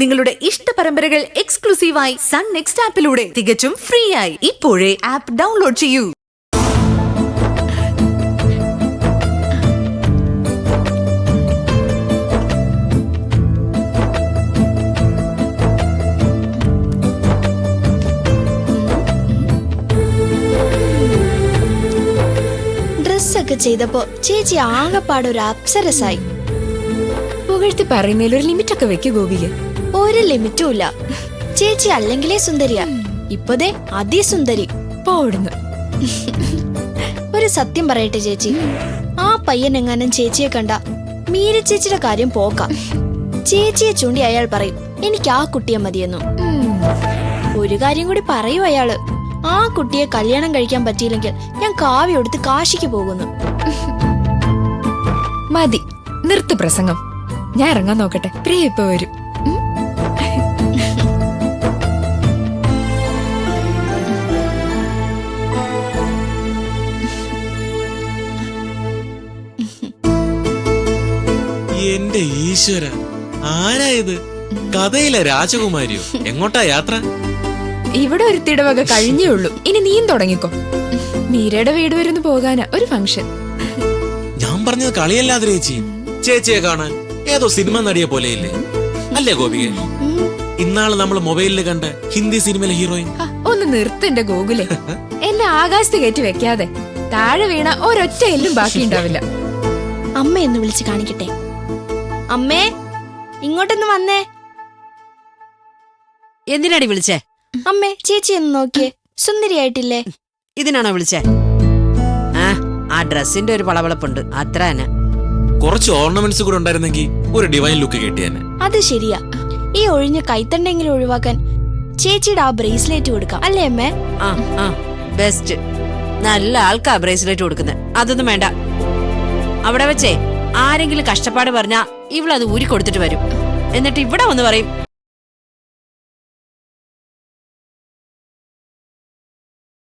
നിങ്ങളുടെ ഇഷ്ട പരമ്പരകൾ എക്സ്ക്ലൂസീവായി സൺ നെക്സ്റ്റ് ആപ്പിലൂടെ തികച്ചും ഫ്രീ ആയി ഇപ്പോഴേ ആപ്പ് ഡൗൺലോഡ് ചെയ്യൂ. ഡ്രസ്സൊക്കെ ചെയ്തപ്പോ ചേച്ചി ആകെപ്പാടൊരു അപ്സരസായി. പുകഴ്ത്തി പറയുന്നതിൽ ഒരു ലിമിറ്റ് ഒക്കെ വെക്കു ഗോപിക. ഒരു ലിമിറ്റും ഇല്ല. ചേച്ചി അല്ലെങ്കിലേ സുന്ദരിയാ, ഇപ്പതേ അതിസുന്ദരി. പോടുന്നു. ഒരു സത്യം പറയട്ടെ ചേച്ചി, ആ പയ്യനെങ്ങാനും ചേച്ചിയെ കണ്ട മീര ചേച്ചിയുടെ കാര്യം പോക്കാം. ചേച്ചിയെ ചൂണ്ടി അയാൾ പറയും എനിക്ക് ആ കുട്ടിയെ മതിയെന്നു. ഒരു കാര്യം കൂടി പറയൂ അയാള്, ആ കുട്ടിയെ കല്യാണം കഴിക്കാൻ പറ്റിയില്ലെങ്കിൽ ഞാൻ കാവ്യ എടുത്ത് കാശിക്ക് പോകുന്നു. മതി, നിർത്തു പ്രസംഗം. ഞാൻ ഇറങ്ങാൻ നോക്കട്ടെ, പ്രിയ ഇപ്പൊ വരും. എന്റെ ഈശ്വര, ആരായത്? കഥയിലെ രാജകുമാരിയോ? എങ്ങോട്ടാ യാത്ര? ഇവിടെ ഒരുത്തിയുടെ വക കഴിഞ്ഞേ ഉള്ളൂ, ഇനി നീയും തുടങ്ങിക്കോ. മീരയുടെ വീട് വരുന്നു പോകാനാ ഒരു ഫംഗ്ഷൻ. ഞാൻ പറഞ്ഞത് കളിയല്ലാതെ ചേച്ചി. ചേച്ചിയെ കാണാൻ ഏതോ സിനിമ നടിയെ പോലെയില്ലേ? അല്ലേ ഗോപിക? ഇന്നാള് നമ്മൾ മൊബൈലിൽ കണ്ട ഹിന്ദി സിനിമയിലെ ഹീറോയിൻ. ഒന്ന് നിർത്തന്റെ ഗോകുലെ, എന്നെ ആകാശത്ത് കയറ്റി വെക്കാതെ. താഴെ വീണ ഒരൊറ്റ എല്ലും ബാക്കി ഉണ്ടാവില്ല. അമ്മയൊന്ന് വിളിച്ച് കാണിക്കട്ടെ. അമ്മേ, ഇങ്ങോട്ടൊന്ന് വന്നേ. എന്തിനാടി വിളിച്ചേ? അമ്മേ, ചേച്ചി ഒന്ന് നോക്കിയേ, സുന്ദരിയായിട്ടില്ലേ? ഇതിനാണോ വിളിച്ചേ? ആ ഡ്രസ്സിന്റെ ഒരു വളവളപ്പുണ്ട്, അത്ര തന്നെ. കുറച്ച് ഓർണമെന്റ്സ് കൂടെ ഉണ്ടായിരുന്നെങ്കിൽ ഒരു ഡിവൈൻ ലുക്ക് കിട്ടിയേനെ. അത് ശരിയാ. ഈ ഒഴിഞ്ഞ കൈത്തണ്ടെങ്കിലും ഒഴിവാക്കാൻ ചേച്ചിയുടെ ആ ബ്രേസ്ലെറ്റ് കൊടുക്കാം, അല്ലേ അമ്മേ? ബെസ്റ്റ്. നല്ല ആൾക്കാ ബ്രേസ്ലെറ്റ് കൊടുക്കുന്നത്. അതൊന്നും വേണ്ട. അവിടെ വെച്ചേ ആരെങ്കിലും കഷ്ടപ്പാട് പറഞ്ഞാ ഇവളത് ഊരി കൊടുത്തിട്ട് വരും. എന്നിട്ട് ഇവിടെ വന്ന് പറയും